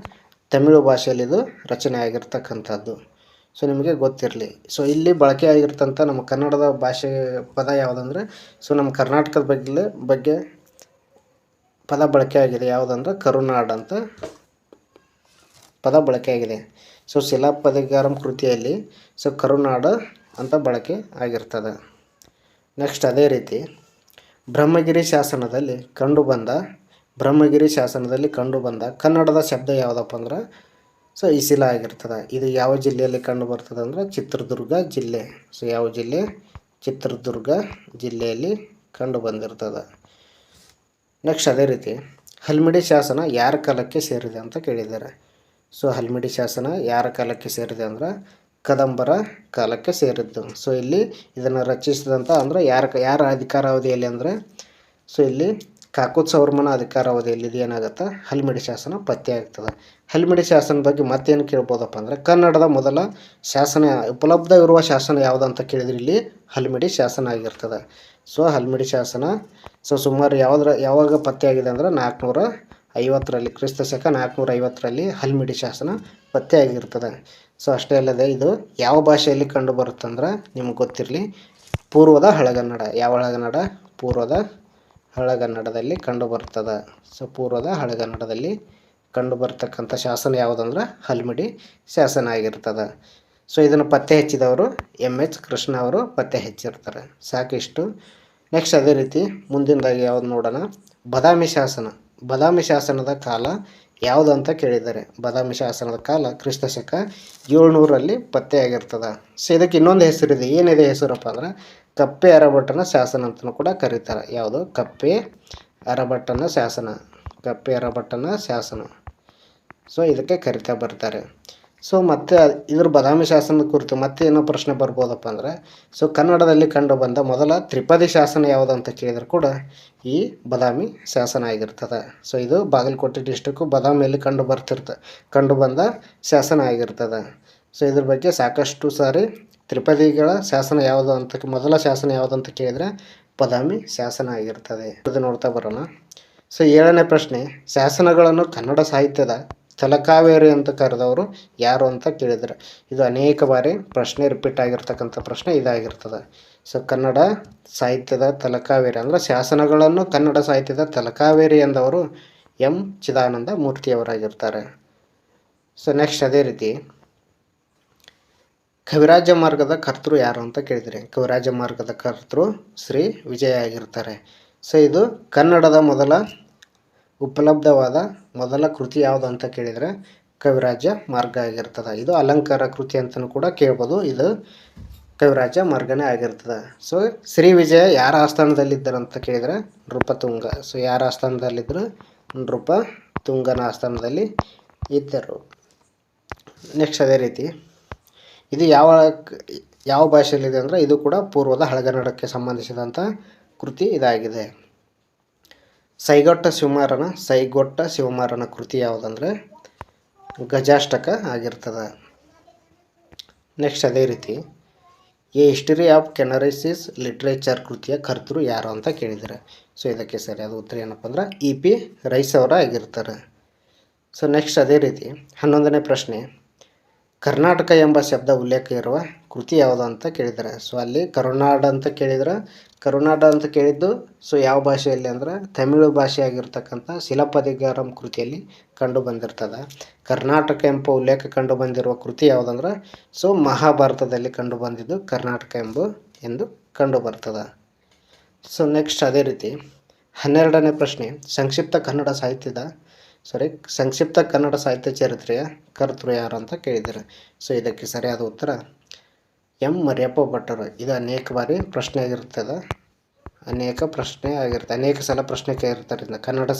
ತಮಿಳು ಭಾಷೆಯಲ್ಲಿ ಇದು ರಚನೆ ಆಗಿರ್ತಕ್ಕಂಥದ್ದು. ಸೊ ನಿಮಗೆ ಗೊತ್ತಿರಲಿ. ಸೊ ಇಲ್ಲಿ ಬಳಕೆ ಆಗಿರ್ತಂಥ ನಮ್ಮ ಕನ್ನಡದ ಭಾಷೆ ಪದ ಯಾವುದಂದರೆ, ಸೊ ನಮ್ಮ ಕರ್ನಾಟಕದ ಬಗ್ಗೆ ಪದ ಬಳಕೆ ಆಗಿದೆ ಯಾವುದಂದ್ರೆ ಕರುನಾಡ್ ಅಂತ ಪದ ಬಳಕೆ ಆಗಿದೆ. ಸೊ ಶಿಲಾಪದಿಗಾರಂ ಕೃತಿಯಲ್ಲಿ ಸೊ ಕರುನಾಡ ಅಂತ ಬಳಕೆ ಆಗಿರ್ತದೆ. ನೆಕ್ಸ್ಟ್ ಅದೇ ರೀತಿ ಬ್ರಹ್ಮಗಿರಿ ಶಾಸನದಲ್ಲಿ ಕಂಡುಬಂದ ಕನ್ನಡದ ಶಬ್ದ ಯಾವುದಪ್ಪ ಅಂದ್ರೆ ಸೊ ಇಸಿಲ ಆಗಿರ್ತದೆ. ಇದು ಯಾವ ಜಿಲ್ಲೆಯಲ್ಲಿ ಕಂಡು ಬರ್ತದೆ ಅಂದರೆ ಚಿತ್ರದುರ್ಗ ಜಿಲ್ಲೆ. ಸೊ ಯಾವ ಜಿಲ್ಲೆ, ಚಿತ್ರದುರ್ಗ ಜಿಲ್ಲೆಯಲ್ಲಿ ಕಂಡು ಬಂದಿರ್ತದೆ. ನೆಕ್ಸ್ಟ್ ಅದೇ ರೀತಿ ಹಲ್ಮಿಡಿ ಶಾಸನ ಯಾರ ಕಾಲಕ್ಕೆ ಸೇರಿದೆ ಅಂತ ಕೇಳಿದ್ದಾರೆ. ಸೊ ಹಲ್ಮಿಡಿ ಶಾಸನ ಯಾರ ಕಾಲಕ್ಕೆ ಸೇರಿದೆ ಅಂದ್ರೆ ಕದಂಬರ ಕಾಲಕ್ಕೆ ಸೇರಿದ್ದು. ಸೊ ಇಲ್ಲಿ ಇದನ್ನು ರಚಿಸಿದಂಥ ಅಂದರೆ ಯಾರ ಅಧಿಕಾರಾವಧಿಯಲ್ಲಿ ಅಂದರೆ ಸೊ ಇಲ್ಲಿ ಕಾಕೋತ್ಸವರ್ಮನ ಅಧಿಕಾರಾವಧಿಯಲ್ಲಿ ಇದು ಏನಾಗುತ್ತೆ ಹಲ್ಮಿಡಿ ಶಾಸನ ಪತ್ತೆ ಆಗ್ತದೆ. ಹಲ್ಮಿಡಿ ಶಾಸನ ಬಗ್ಗೆ ಮತ್ತೇನು ಕೇಳ್ಬೋದಪ್ಪ ಅಂದರೆ ಕನ್ನಡದ ಮೊದಲ ಶಾಸನ ಉಪಲಬ್ಧ ಇರುವ ಶಾಸನ ಯಾವುದಂತ ಕೇಳಿದ್ರೆ ಇಲ್ಲಿ ಹಲ್ಮಿಡಿ ಶಾಸನ ಆಗಿರ್ತದೆ. ಸೊ ಹಲ್ಮಿಡಿ ಶಾಸನ ಸೊ ಸುಮಾರು ಯಾವಾಗ ಪತ್ತೆ ಆಗಿದೆ ಅಂದರೆ 450ರಲ್ಲಿ ಕ್ರಿಸ್ತಶಕ 450ರಲ್ಲಿ ಹಲ್ಮಿಡಿ ಶಾಸನ ಪತ್ತೆ ಆಗಿರ್ತದೆ. ಸೊ ಅಷ್ಟೇ ಅಲ್ಲದೆ ಇದು ಯಾವ ಭಾಷೆಯಲ್ಲಿ ಕಂಡು ಬರುತ್ತಂದ್ರೆ ನಿಮ್ಗೆ ಗೊತ್ತಿರಲಿ, ಪೂರ್ವದ ಹಳೆಗನ್ನಡ. ಯಾವ ಹಳೆಗನ್ನಡ? ಪೂರ್ವದ ಹಳೆಗನ್ನಡದಲ್ಲಿ ಕಂಡು ಬರ್ತದೆ. ಸೊ ಪೂರ್ವದ ಹಳೆಗನ್ನಡದಲ್ಲಿ ಕಂಡು ಬರ್ತಕ್ಕಂಥ ಶಾಸನ ಯಾವುದಂದ್ರೆ ಹಲ್ಮಿಡಿ ಶಾಸನ ಆಗಿರ್ತದೆ. ಸೊ ಇದನ್ನು ಪತ್ತೆ ಹಚ್ಚಿದವರು MH ಕೃಷ್ಣ ಅವರು ಪತ್ತೆ ಹಚ್ಚಿರ್ತಾರೆ. ಸಾಕಿಷ್ಟು. ನೆಕ್ಸ್ಟ್ ಅದೇ ರೀತಿ ಮುಂದಿನದಾಗಿ ಯಾವ್ದು ನೋಡೋಣ, ಬಾದಾಮಿ ಶಾಸನದ ಕಾಲ ಯಾವುದು ಅಂತ ಕೇಳಿದ್ದಾರೆ. ಬಾದಾಮಿ ಶಾಸನದ ಕಾಲ ಕ್ರಿಸ್ತಶಕ 700ರಲ್ಲಿ ಪತ್ತೆಯಾಗಿರ್ತದೆ. ಸೊ ಇದಕ್ಕೆ ಇನ್ನೊಂದು ಹೆಸರಿದೆ. ಏನಿದೆ ಹೆಸರಪ್ಪ ಅಂದ್ರೆ ಕಪ್ಪೆ ಅರಭಟ್ಟನ ಶಾಸನ ಅಂತಲೂ ಕೂಡ ಕರೀತಾರೆ. ಯಾವುದು? ಕಪ್ಪೆ ಅರಭಟ್ಟನ ಶಾಸನ. ಸೊ ಇದಕ್ಕೆ ಕರಿತಾ ಬರ್ತಾರೆ. ಸೊ ಮತ್ತು ಇದ್ರ ಬಾದಾಮಿ ಶಾಸನದ ಕುರಿತು ಮತ್ತೆ ಏನೋ ಪ್ರಶ್ನೆ ಬರ್ಬೋದಪ್ಪ ಅಂದರೆ ಸೊ ಕನ್ನಡದಲ್ಲಿ ಕಂಡು ಬಂದ ಮೊದಲ ತ್ರಿಪದಿ ಶಾಸನ ಯಾವುದು ಅಂತ ಕೇಳಿದ್ರೆ ಕೂಡ ಈ ಬಾದಾಮಿ ಶಾಸನ ಆಗಿರ್ತದೆ. ಸೊ ಇದು ಬಾಗಲಕೋಟೆ ಡಿಸ್ಟಿಕ್ಕು ಬಾದಾಮಿಯಲ್ಲಿ ಕಂಡು ಬಂದ ಶಾಸನ ಆಗಿರ್ತದೆ. ಸೊ ಇದ್ರ ಬಗ್ಗೆ ಸಾಕಷ್ಟು ಸಾರಿ ತ್ರಿಪದಿಗಳ ಶಾಸನ ಯಾವುದು ಅಂತ ಮೊದಲ ಶಾಸನ ಯಾವುದು ಅಂತ ಕೇಳಿದರೆ ಬಾದಾಮಿ ಶಾಸನ ಆಗಿರ್ತದೆ. ಇದು ನೋಡ್ತಾ ಬರೋಣ. ಸೊ 7ನೇ ಪ್ರಶ್ನೆ, ಶಾಸನಗಳನ್ನು ಕನ್ನಡ ಸಾಹಿತ್ಯದ ತಲಕಾವೇರಿ ಅಂತ ಕರೆದವರು ಯಾರು ಅಂತ ಕೇಳಿದರೆ ಇದು ಅನೇಕ ಬಾರಿ ಪ್ರಶ್ನೆ ರಿಪೀಟ್ ಆಗಿರ್ತಕ್ಕಂಥ ಪ್ರಶ್ನೆ ಇದಾಗಿರ್ತದೆ. ಸೊ ಕನ್ನಡ ಸಾಹಿತ್ಯದ ತಲಕಾವೇರಿ ಅಂದರೆ ಶಾಸನಗಳನ್ನು ಕನ್ನಡ ಸಾಹಿತ್ಯದ ತಲಕಾವೇರಿ ಎಂದವರು M ಚಿದಾನಂದ ಮೂರ್ತಿಯವರಾಗಿರ್ತಾರೆ. ಸೊ ನೆಕ್ಸ್ಟ್ ಅದೇ ರೀತಿ ಕವಿರಾಜ ಮಾರ್ಗದ ಕರ್ತೃ ಯಾರು ಅಂತ ಕೇಳಿದರೆ ಕವಿರಾಜ ಮಾರ್ಗದ ಕರ್ತೃ ಶ್ರೀ ವಿಜಯ ಆಗಿರ್ತಾರೆ. ಸೊ ಇದು ಕನ್ನಡದ ಉಪಲಬ್ಧವಾದ ಮೊದಲ ಕೃತಿ ಯಾವುದು ಅಂತ ಕೇಳಿದರೆ ಕವಿರಾಜ ಮಾರ್ಗ ಆಗಿರ್ತದೆ. ಇದು ಅಲಂಕಾರ ಕೃತಿ ಅಂತಲೂ ಕೂಡ ಕೇಳ್ಬೋದು. ಇದು ಕವಿರಾಜ ಮಾರ್ಗನೇ ಆಗಿರ್ತದೆ. ಸೊ ಶ್ರೀ ವಿಜಯ ಯಾರ ಆಸ್ಥಾನದಲ್ಲಿದ್ದರು ಅಂತ ಕೇಳಿದರೆ ನೃಪತುಂಗ. ಸೊ ಯಾರ ಆಸ್ಥಾನದಲ್ಲಿದ್ದರು? ನೃಪತುಂಗನ ಆಸ್ಥಾನದಲ್ಲಿ ಇದ್ದರು. ನೆಕ್ಸ್ಟ್ ಅದೇ ರೀತಿ ಇದು ಯಾವ ಭಾಷೆಯಲ್ಲಿದೆ ಅಂದರೆ ಇದು ಕೂಡ ಪೂರ್ವದ ಹಳೆಗನ್ನಡಕ್ಕೆ ಸಂಬಂಧಿಸಿದಂಥ ಕೃತಿ ಇದಾಗಿದೆ. ಸೈಗೊಟ್ಟ ಶಿವಮಾರನ ಕೃತಿ ಯಾವುದಂದರೆ ಗಜಾಷ್ಟಕ ಆಗಿರ್ತದೆ. ನೆಕ್ಸ್ಟ್ ಅದೇ ರೀತಿ ಎ ಹಿಸ್ಟರಿ ಆಫ್ ಕೆನರೈಸಿಸ್ ಲಿಟ್ರೇಚರ್ ಕೃತಿಯ ಕರ್ತೃ ಯಾರು ಅಂತ ಕೇಳಿದ್ದಾರೆ. ಸೊ ಇದಕ್ಕೆ ಸರಿಯಾದ ಉತ್ತರ ಏನಪ್ಪ ಅಂದ್ರೆ EP ರೈಸ್ ಅವರ ಆಗಿರ್ತಾರೆ. ಸೊ ನೆಕ್ಸ್ಟ್ ಅದೇ ರೀತಿ 11ನೇ ಪ್ರಶ್ನೆ, ಕರ್ನಾಟಕ ಎಂಬ ಶಬ್ದ ಉಲ್ಲೇಖ ಇರುವ ಕೃತಿ ಯಾವುದು ಅಂತ ಕೇಳಿದ್ದಾರೆ. ಸೊ ಅಲ್ಲಿ ಕರುನಾಡ ಅಂತ ಕೇಳಿದ್ದು ಸೊ ಯಾವ ಭಾಷೆಯಲ್ಲಿ ಅಂದ್ರೆ ತಮಿಳು ಭಾಷೆ ಆಗಿರ್ತಕ್ಕಂಥ ಶಿಲಾಪದಿಗಾರಂ ಕೃತಿಯಲ್ಲಿ ಕಂಡು ಬಂದಿರ್ತದೆ. ಕರ್ನಾಟಕ ಎಂಬ ಉಲ್ಲೇಖ ಕಂಡು ಬಂದಿರುವ ಕೃತಿ ಯಾವುದಂದ್ರೆ ಸೊ ಮಹಾಭಾರತದಲ್ಲಿ ಕಂಡು ಬಂದಿದ್ದು ಕರ್ನಾಟಕ ಎಂದು ಕಂಡು ಬರ್ತದೆ. ಸೊ ನೆಕ್ಸ್ಟ್ ಅದೇ ರೀತಿ 12ನೇ ಪ್ರಶ್ನೆ, ಸಂಕ್ಷಿಪ್ತ ಕನ್ನಡ ಸಾಹಿತ್ಯ ಚರಿತ್ರೆಯ ಕರ್ತೃ ಯಾರು ಅಂತ ಕೇಳಿದ್ದಾರೆ. ಸೊ ಇದಕ್ಕೆ ಸರಿಯಾದ ಉತ್ತರ ಮರಿಯಪ್ಪ ಭಟ್ಟರು. ಇದು ಅನೇಕ ಬಾರಿ ಪ್ರಶ್ನೆ ಆಗಿರ್ತದೆ, ಅನೇಕ ಸಲ ಪ್ರಶ್ನೆ ಕೇಳಿರ್ತಾರೆ.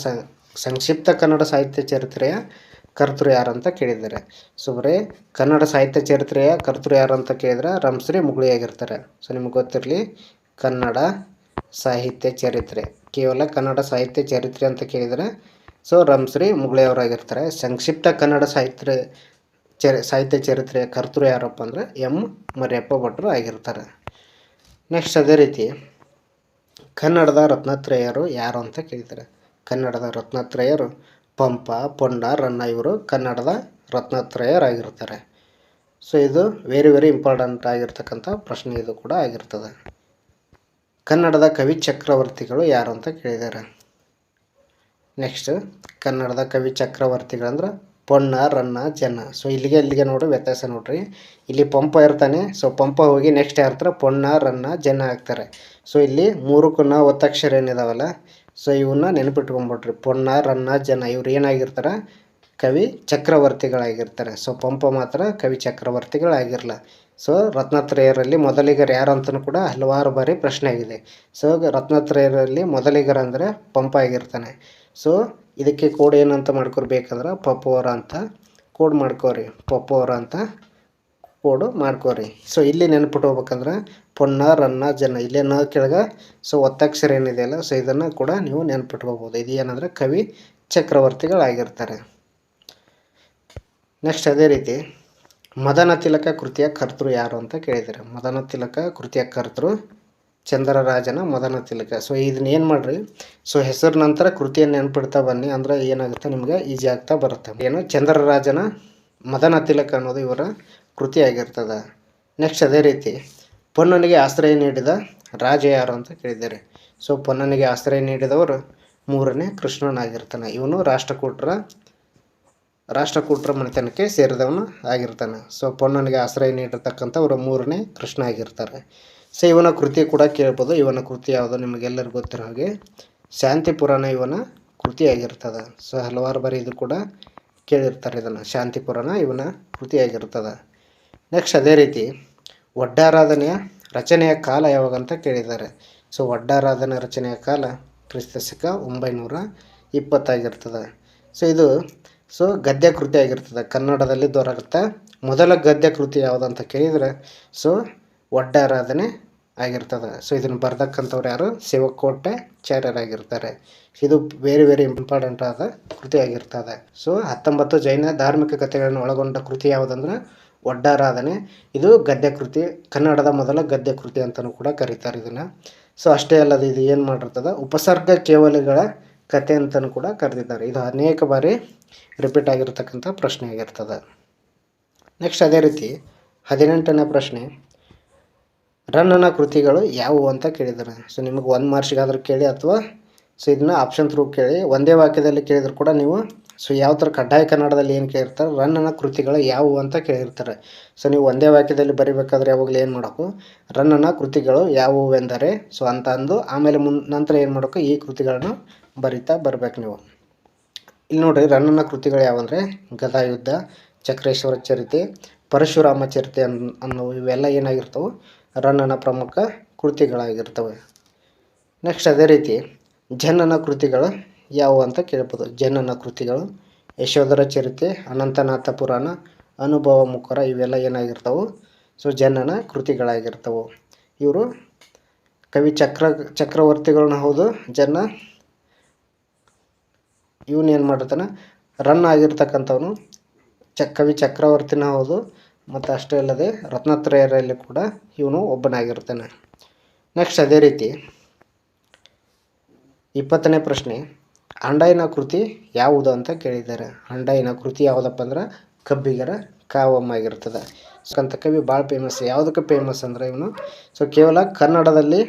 ಸಂಕ್ಷಿಪ್ತ ಕನ್ನಡ ಸಾಹಿತ್ಯ ಚರಿತ್ರೆಯ ಕರ್ತೃ ಯಾರು ಅಂತ ಕೇಳಿದ್ದಾರೆ. ಸೊ ಬರೀ ಕನ್ನಡ ಸಾಹಿತ್ಯ ಚರಿತ್ರೆಯ ಕರ್ತೃ ಯಾರು ಅಂತ ಕೇಳಿದ್ರೆ ರಂಶ್ರೀ ಮುಗುಳಿ ಆಗಿರ್ತಾರೆ. ಸೊ ನಿಮ್ಗೆ ಗೊತ್ತಿರಲಿ, ಕನ್ನಡ ಸಾಹಿತ್ಯ ಚರಿತ್ರೆ, ಕೇವಲ ಕನ್ನಡ ಸಾಹಿತ್ಯ ಚರಿತ್ರೆ ಅಂತ ಕೇಳಿದರೆ ಸೊ ರಂಶ್ರೀ ಮುಗುಳಿ ಅವರಾಗಿರ್ತಾರೆ. ಸಂಕ್ಷಿಪ್ತ ಕನ್ನಡ ಸಾಹಿತ್ಯ ಚರಿತ್ರೆಯ ಕರ್ತೃ ಯಾರಪ್ಪ ಅಂದರೆ ಮರಿಯಪ್ಪ ಭಟ್ರು ಆಗಿರ್ತಾರೆ. ನೆಕ್ಸ್ಟ್ ಅದೇ ರೀತಿ ಕನ್ನಡದ ರತ್ನತ್ರಯರು ಯಾರು ಅಂತ ಕೇಳಿದ್ದಾರೆ. ಕನ್ನಡದ ರತ್ನತ್ರಯರು ಪಂಪ, ಪೊನ್ನ, ರನ್ನ ಇವರು ಕನ್ನಡದ ರತ್ನತ್ರಯರಾಗಿರ್ತಾರೆ. ಸೊ ಇದು ವೆರಿ ಇಂಪಾರ್ಟೆಂಟ್ ಆಗಿರ್ತಕ್ಕಂಥ ಪ್ರಶ್ನೆ ಇದು ಕೂಡ ಆಗಿರ್ತದೆ. ಕನ್ನಡದ ಕವಿ ಚಕ್ರವರ್ತಿಗಳು ಯಾರು ಅಂತ ಕೇಳಿದ್ದಾರೆ. ನೆಕ್ಸ್ಟ್ ಕನ್ನಡದ ಕವಿ ಚಕ್ರವರ್ತಿಗಳಂದ್ರೆ ಪೊನ್ನ, ರನ್ನ, ಜನ್ನ. ಸೊ ಇಲ್ಲಿಗೆ ನೋಡಿ ವ್ಯತ್ಯಾಸ ನೋಡ್ರಿ. ಇಲ್ಲಿ ಪಂಪ ಇರ್ತಾನೆ, ಸೊ ಪಂಪ ಹೋಗಿ ನೆಕ್ಸ್ಟ್ ಯಾರ್ತಾರೆ ಪೊನ್ನ, ರನ್ನ, ಜನ್ನ ಆಗ್ತಾರೆ. ಸೊ ಇಲ್ಲಿ 3 ಒತ್ತಕ್ಷರ ಏನಿದಾವಲ್ಲ, ಸೊ ಇವನ್ನ ನೆನಪಿಟ್ಕೊಂಡ್ಬಿಟ್ರಿ. ಪೊನ್ನ, ರನ್ನ, ಜನ್ನ ಇವ್ರು ಏನಾಗಿರ್ತಾರೆ, ಕವಿ ಚಕ್ರವರ್ತಿಗಳಾಗಿರ್ತಾರೆ. ಸೊ ಪಂಪ ಮಾತ್ರ ಕವಿ ಚಕ್ರವರ್ತಿಗಳಾಗಿರಲ್ಲ. ಸೊ ರತ್ನತ್ರಯರಲ್ಲಿ ಮೊದಲಿಗರು ಯಾರು ಅಂತಲೂ ಕೂಡ ಹಲವಾರು ಬಾರಿ ಪ್ರಶ್ನೆ ಆಗಿದೆ. ಸೊ ರತ್ನತ್ರಯರಲ್ಲಿ ಮೊದಲಿಗರ ಅಂದರೆ ಪಂಪ ಆಗಿರ್ತಾನೆ. ಸೊ ಇದಕ್ಕೆ ಕೋಡ್ ಏನಂತ ಮಾಡ್ಕೊರ್ಬೇಕಂದ್ರೆ ಪಪ್ಪೋರ ಅಂತ ಕೋಡ್ ಮಾಡ್ಕೋರಿ, ಕೋಡು ಮಾಡ್ಕೋರಿ. ಸೊ ಇಲ್ಲಿ ನೆನ್ಪಿಟ್ಕೋಬೇಕಂದ್ರೆ ಪೊನ್ನ, ರನ್ನ, ಜನ್ನ ಇಲ್ಲೇನೋ ಕೆಳಗೆ ಸೊ ಒತ್ತಕ್ಷರ ಏನಿದೆಯಲ್ಲ, ಸೊ ಇದನ್ನು ಕೂಡ ನೀವು ನೆನ್ಪಿಟ್ಕೋಬೋದು. ಇದು ಏನಂದರೆ ಕವಿ ಚಕ್ರವರ್ತಿಗಳಾಗಿರ್ತಾರೆ. ನೆಕ್ಸ್ಟ್ ಅದೇ ರೀತಿ ಮದನ ತಿಲಕ ಕೃತಿಯ ಕರ್ತೃ ಯಾರು ಅಂತ ಕೇಳಿದ್ದಾರೆ. ಮದನ ತಿಲಕ ಕೃತಿಯ ಕರ್ತೃ ಚಂದ್ರರಾಜನ ಮದನ ತಿಲಕ. ಸೊ ಇದನ್ನ ಏನು ಮಾಡಿರಿ, ಸೊ ಹೆಸರು ನಂತರ ಕೃತಿಯನ್ನು ನೆನ್ಪಿಡ್ತಾ ಬನ್ನಿ, ಅಂದರೆ ಏನಾಗುತ್ತೆ ನಿಮಗೆ ಈಜಿ ಆಗ್ತಾ ಬರುತ್ತೆ. ಏನು ಚಂದ್ರರಾಜನ ಮದನ ತಿಲಕ ಅನ್ನೋದು ಇವರ ಕೃತಿ ಆಗಿರ್ತದೆ. ನೆಕ್ಸ್ಟ್ ಅದೇ ರೀತಿ ಪೊನ್ನನಿಗೆ ಆಶ್ರಯ ನೀಡಿದ ರಾಜ ಯಾರು ಅಂತ ಕೇಳಿದ್ದಾರೆ. ಸೊ ಪೊನ್ನನಿಗೆ ಆಶ್ರಯ ನೀಡಿದವರು 3ನೇ ಕೃಷ್ಣನಾಗಿರ್ತಾನೆ. ಇವನು ರಾಷ್ಟ್ರಕೂಟರ ಮನೆತನಕ್ಕೆ ಸೇರಿದವನು ಆಗಿರ್ತಾನೆ. ಸೊ ಪೊನ್ನನಿಗೆ ಆಶ್ರಯ ನೀಡಿರ್ತಕ್ಕಂಥವ್ರು 3ನೇ ಕೃಷ್ಣ ಆಗಿರ್ತಾರೆ. ಸೊ ಇವನ ಕೃತಿ ಕೂಡ ಕೇಳ್ಬೋದು. ಇವನ ಕೃತಿ ಯಾವುದು ನಿಮಗೆಲ್ಲರಿಗೂ ಗೊತ್ತಿರೋ ಹಾಗೆ ಶಾಂತಿ ಪುರಾಣ ಇವನ ಕೃತಿ ಆಗಿರ್ತದೆ. ಸೊ ಹಲವಾರು ಬಾರಿ ಇದು ಕೂಡ ಕೇಳಿರ್ತಾರೆ, ಇದನ್ನು ಶಾಂತಿ ಪುರಾಣ ಇವನ ಕೃತಿ ಆಗಿರ್ತದೆ. ನೆಕ್ಸ್ಟ್ ಅದೇ ರೀತಿ ಒಡ್ಡಾರಾಧನೆಯ ರಚನೆಯ ಕಾಲ ಯಾವಾಗಂತ ಕೇಳಿದ್ದಾರೆ. ಸೊ ಒಡ್ಡಾರಾಧನೆ ರಚನೆಯ ಕಾಲ ಕ್ರಿಸ್ತಶಕ 920 ಆಗಿರ್ತದೆ. ಸೊ ಇದು ಗದ್ಯ ಕೃತಿ ಆಗಿರ್ತದೆ. ಕನ್ನಡದಲ್ಲಿ ದೊರಕುತ್ತಾ ಮೊದಲ ಗದ್ಯ ಕೃತಿ ಯಾವುದಂತ ಕೇಳಿದರೆ ಸೊ ಒಡ್ಡಾರಾಧನೆ ಆಗಿರ್ತದೆ. ಸೊ ಇದನ್ನು ಬರೆದಕ್ಕಂಥವ್ರು ಯಾರು, ಶಿವಕೋಟ್ಯಾಚಾರ್ಯರಾಗಿರ್ತಾರೆ. ಇದು ವೆರಿ ಇಂಪಾರ್ಟೆಂಟ್ ಆದ ಕೃತಿ ಆಗಿರ್ತದೆ. ಸೊ 19 ಜೈನ ಧಾರ್ಮಿಕ ಕಥೆಗಳನ್ನು ಒಳಗೊಂಡ ಕೃತಿ ಯಾವುದಂದ್ರೆ ಒಡ್ಡಾರಾಧನೆ. ಇದು ಗದ್ಯ ಕೃತಿ, ಕನ್ನಡದ ಮೊದಲ ಗದ್ಯ ಕೃತಿ ಅಂತಲೂ ಕೂಡ ಕರೀತಾರೆ ಇದನ್ನು. ಸೊ ಅಷ್ಟೇ ಅಲ್ಲದೆ ಇದು ಏನು ಮಾಡಿರ್ತದೆ, ಉಪಸರ್ಗ ಕೇವಲಿಗಳ ಕಥೆ ಅಂತಲೂ ಕೂಡ ಕರೆದಿದ್ದಾರೆ. ಇದು ಅನೇಕ ಬಾರಿ ರಿಪೀಟ್ ಆಗಿರ್ತಕ್ಕಂಥ ಪ್ರಶ್ನೆ ಆಗಿರ್ತದೆ. ನೆಕ್ಸ್ಟ್ ಅದೇ ರೀತಿ 18ನೇ ಪ್ರಶ್ನೆ, ರನ್ನನ ಕೃತಿಗಳು ಯಾವುವು ಅಂತ ಕೇಳಿದ್ದಾರೆ. ಸೊ ನಿಮಗೆ 1 ಮಾರ್ಕ್ಸಿಗಾದರೂ ಕೇಳಿ ಅಥವಾ ಸೊ ಇದನ್ನ ಆಪ್ಷನ್ ಥ್ರೂ ಕೇಳಿ, ಒಂದೇ ವಾಕ್ಯದಲ್ಲಿ ಕೇಳಿದ್ರು ಕೂಡ ನೀವು ಸೊ ಯಾವ ಥರ ಕಡ್ಡಾಯ ಕನ್ನಡದಲ್ಲಿ ಏನು ಕೇಳಿರ್ತಾರೆ, ರನ್ನನ ಕೃತಿಗಳು ಯಾವುವು ಅಂತ ಕೇಳಿರ್ತಾರೆ. ಸೊ ನೀವು ಒಂದೇ ವಾಕ್ಯದಲ್ಲಿ ಬರಿಬೇಕಾದ್ರೆ ಯಾವಾಗಲೂ ಏನು ಮಾಡಬೇಕು, ರನ್ನನ ಕೃತಿಗಳು ಯಾವುವೆಂದರೆ ಸೊ ಅಂತ ಅಂದು ಆಮೇಲೆ ನಂತರ ಏನು ಮಾಡಬೇಕು, ಈ ಕೃತಿಗಳನ್ನು ಬರಿತಾ ಬರಬೇಕು ನೀವು. ಇಲ್ಲಿ ನೋಡಿರಿ, ರನ್ನನ ಕೃತಿಗಳು ಯಾವಂದರೆ ಗದಾಯುದ್ಧ, ಚಕ್ರೇಶ್ವರ ಚರಿತೆ, ಪರಶುರಾಮ ಚರಿತೆ ಅನ್ನೋವು ಇವೆಲ್ಲ ಏನಾಗಿರ್ತವೆ, ರನ್ನನ ಪ್ರಮುಖ ಕೃತಿಗಳಾಗಿರ್ತವೆ. ನೆಕ್ಸ್ಟ್ ಅದೇ ರೀತಿ ಜನ್ನನ ಕೃತಿಗಳು ಯಾವುವು ಅಂತ ಕೇಳ್ಬೋದು. ಜನ್ನನ ಕೃತಿಗಳು ಯಶೋಧರ ಚರಿತೆ, ಅನಂತನಾಥ ಪುರಾಣ, ಅನುಭವ ಮುಖರ ಇವೆಲ್ಲ ಏನಾಗಿರ್ತವೆ, ಸೊ ಜನ್ನನ ಕೃತಿಗಳಾಗಿರ್ತವೆ. ಇವರು ಕವಿ ಚಕ್ರವರ್ತಿಗಳನ್ನ ಹೌದು, ಜನ್ನ ಇವನು ಏನು ಮಾಡಿರ್ತಾನೆ, ರನ್ ಆಗಿರ್ತಕ್ಕಂಥವನು ಕವಿ ಚಕ್ರವರ್ತಿನ ಹೌದು, ಮತ್ತು ಅಷ್ಟೇ ಅಲ್ಲದೆ ರತ್ನತ್ರಯರಲ್ಲಿ ಕೂಡ ಇವನು ಒಬ್ಬನಾಗಿರ್ತಾನೆ. ನೆಕ್ಸ್ಟ್ ಅದೇ ರೀತಿ 20ನೇ ಪ್ರಶ್ನೆ, ಅಂಡಾಯಿನ ಕೃತಿ ಯಾವುದು ಅಂತ ಕೇಳಿದ್ದಾರೆ. ಅಂಡಾಯಿನ ಕೃತಿ ಯಾವುದಪ್ಪ ಅಂದ್ರೆ ಕಬ್ಬಿಗರ ಕಾವಮ್ಮ ಆಗಿರ್ತದೆ. ಅಂತ ಕವಿ ಭಾಳ ಫೇಮಸ್. ಯಾವುದಕ್ಕೆ ಫೇಮಸ್ ಅಂದರೆ ಇವನು ಕೇವಲ ಕನ್ನಡದಲ್ಲಿ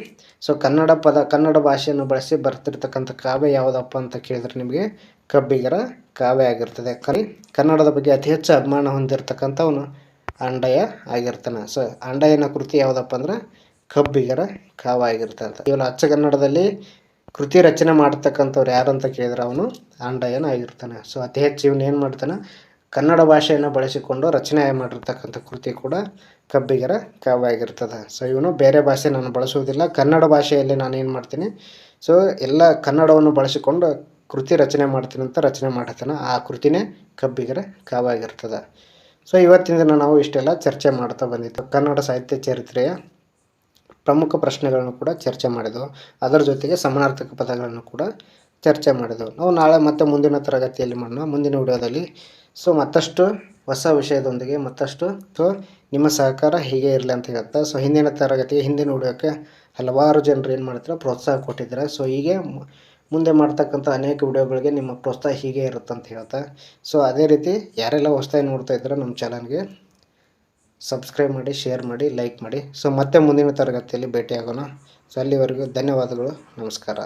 ಕನ್ನಡ ಭಾಷೆಯನ್ನು ಬಳಸಿ ಬರ್ತಿರ್ತಕ್ಕಂಥ ಕಾವ್ಯ ಯಾವುದಪ್ಪ ಅಂತ ಕೇಳಿದ್ರೆ ನಿಮಗೆ ಕಬ್ಬಿಗರ ಕಾವ್ಯ ಆಗಿರ್ತದೆ. ಕನ್ನಡದ ಬಗ್ಗೆ ಅತಿ ಹೆಚ್ಚು ಅಭಿಮಾನ ಹೊಂದಿರತಕ್ಕಂಥವನು ಅಂಡಯ್ಯ ಆಗಿರ್ತಾನೆ. ಅಂಡಯ್ಯನ ಕೃತಿ ಯಾವುದಪ್ಪ ಅಂದ್ರೆ ಕಬ್ಬಿಗರ ಕಾವ್ಯ ಆಗಿರ್ತದೆ. ಕೇವಲ ಅಚ್ಚ ಕನ್ನಡದಲ್ಲಿ ಕೃತಿ ರಚನೆ ಮಾಡ್ತಕ್ಕಂಥವ್ರು ಯಾರು ಅಂತ ಕೇಳಿದ್ರೆ ಅವನು ಅಂಡಯ್ಯನ ಆಗಿರ್ತಾನೆ. ಅತಿ ಹೆಚ್ಚು ಇವನು ಏನು ಮಾಡ್ತಾನೆ, ಕನ್ನಡ ಭಾಷೆಯನ್ನು ಬಳಸಿಕೊಂಡು ರಚನೆ ಮಾಡಿರ್ತಕ್ಕಂಥ ಕೃತಿ ಕೂಡ ಕಬ್ಬಿಗರ ಕಾವ್ಯ ಆಗಿರ್ತದೆ. ಇವನು ಬೇರೆ ಭಾಷೆ ನಾನು ಬಳಸುವುದಿಲ್ಲ, ಕನ್ನಡ ಭಾಷೆಯಲ್ಲಿ ನಾನು ಏನು ಮಾಡ್ತೀನಿ, ಎಲ್ಲ ಕನ್ನಡವನ್ನು ಬಳಸಿಕೊಂಡು ಕೃತಿ ರಚನೆ ಮಾಡ್ತೀನಿ ಅಂತ ರಚನೆ ಮಾಡಿರ್ತಾನೆ. ಆ ಕೃತಿನೇ ಕಬ್ಬಿಗರ ಕಾವ್ಯ ಆಗಿರ್ತದೆ. ಇವತ್ತಿನ ದಿನ ನಾವು ಇಷ್ಟೆಲ್ಲ ಚರ್ಚೆ ಮಾಡ್ತಾ ಬಂದಿತ್ತು. ಕನ್ನಡ ಸಾಹಿತ್ಯ ಚರಿತ್ರೆಯ ಪ್ರಮುಖ ಪ್ರಶ್ನೆಗಳನ್ನು ಕೂಡ ಚರ್ಚೆ ಮಾಡಿದೆವು. ಅದರ ಜೊತೆಗೆ ಸಮಾನಾರ್ಥಕ ಪದಗಳನ್ನು ಕೂಡ ಚರ್ಚೆ ಮಾಡಿದೆವು. ನಾವು ನಾಳೆ ಮತ್ತೆ ಮುಂದಿನ ತರಗತಿಯಲ್ಲಿ ಮಾಡೋಣ. ಮುಂದಿನ ವಿಡಿಯೋದಲ್ಲಿ ಮತ್ತಷ್ಟು ಹೊಸ ವಿಷಯದೊಂದಿಗೆ ಮತ್ತಷ್ಟು ನಿಮ್ಮ ಸಹಕಾರ ಹೀಗೆ ಇರಲಿ ಅಂತ ಹೇಳ್ತಾ, ಹಿಂದಿನ ವಿಡಿಯೋಕ್ಕೆ ಹಲವಾರು ಜನರು ಏನು ಮಾಡ್ತಾರೆ, ಪ್ರೋತ್ಸಾಹ ಕೊಟ್ಟಿದ್ದಾರೆ. ಹೀಗೆ ಮುಂದೆ ಮಾಡ್ತಕ್ಕಂಥ ಅನೇಕ ವಿಡಿಯೋಗಳಿಗೆ ನಿಮ್ಮ ಪ್ರೋತ್ಸಾಹ ಹೀಗೆ ಇರುತ್ತೆ ಅಂತ ಹೇಳ್ತಾ, ಅದೇ ರೀತಿ ಯಾರೆಲ್ಲ ಹೊಸದಾಗಿ ನೋಡ್ತಾ ಇದ್ದಾರೆ ನಮ್ಮ ಚಾನಲ್ಗೆ ಸಬ್ಸ್ಕ್ರೈಬ್ ಮಾಡಿ, ಶೇರ್ ಮಾಡಿ, ಲೈಕ್ ಮಾಡಿ. ಮತ್ತೆ ಮುಂದಿನ ತರಗತಿಯಲ್ಲಿ ಭೇಟಿಯಾಗೋಣ. ಅಲ್ಲಿವರೆಗೂ ಧನ್ಯವಾದಗಳು, ನಮಸ್ಕಾರ.